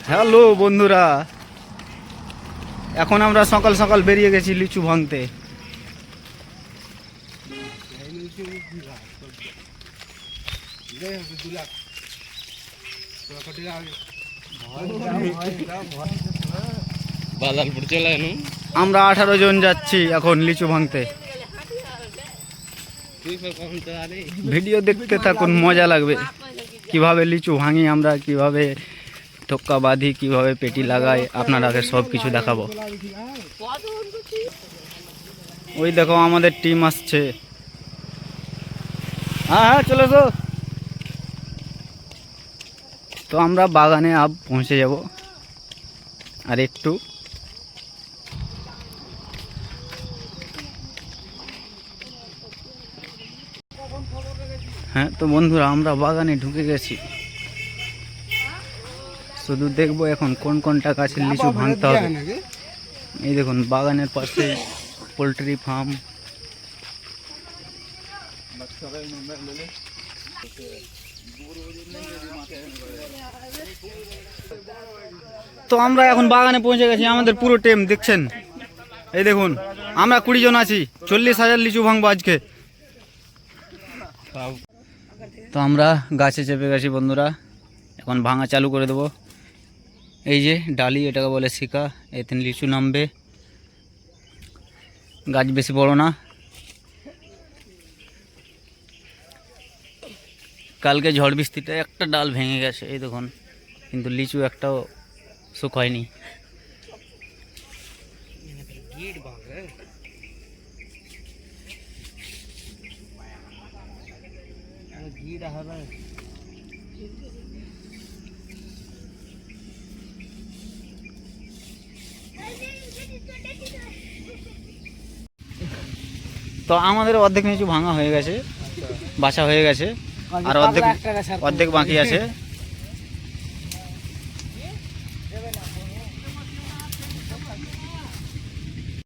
Hello বন্ধুরা, এখন আমরা সকাল সকাল বেরিয়ে গেছি লিচু ভাঙতে। আমরা 18 জন যাচ্ছি এখন লিচু ভাঙতে। ভিডিও দেখতে থাকুন, মজা লাগবে। কিভাবে লিচু ভাঙি আমরা, কিভাবে ঠোক্কা বাঁধি, কিভাবে পেটি লাগাই, আপনারাকে সব কিছু দেখাবো। ওই দেখো আমাদের টিম আসছে। হ্যাঁ হ্যাঁ চলে এসো। তো আমরা বাগানে আব পৌঁছে যাব আর একটু। হ্যাঁ তো বন্ধুরা, আমরা বাগানে ঢুকে গেছি। শুধু দেখবো এখন কোন কোনটা গাছের লিচু ভাঙতে হবে। এই দেখুন বাগানের পাশে পোলট্রি ফার্ম। তো আমরা এখন বাগানে পৌঁছে গেছি। আমাদের পুরো টিম দেখছেন, এই দেখুন আমরা 20 জন আছি। 40,000 লিচু ভাঙবো আজকে। তো আমরা গাছে চেপে গেছি বন্ধুরা, এখন ভাঙা চালু করে দেবো। এই যে ডালি, এটাকে বলে শিকা, এতে লিচু নামবে। গাছ বেশি বড় না। কালকে ঝড় বৃষ্টিতে একটা ডাল ভেঙে গেছে, এই দেখুন, কিন্তু লিচু একটাও শুকায়নি। তো আমাদের অর্ধেক লিচু ভাঙা হয়ে গেছে, বাছা হয়ে গেছে, আর অর্ধেক বাকি আছে।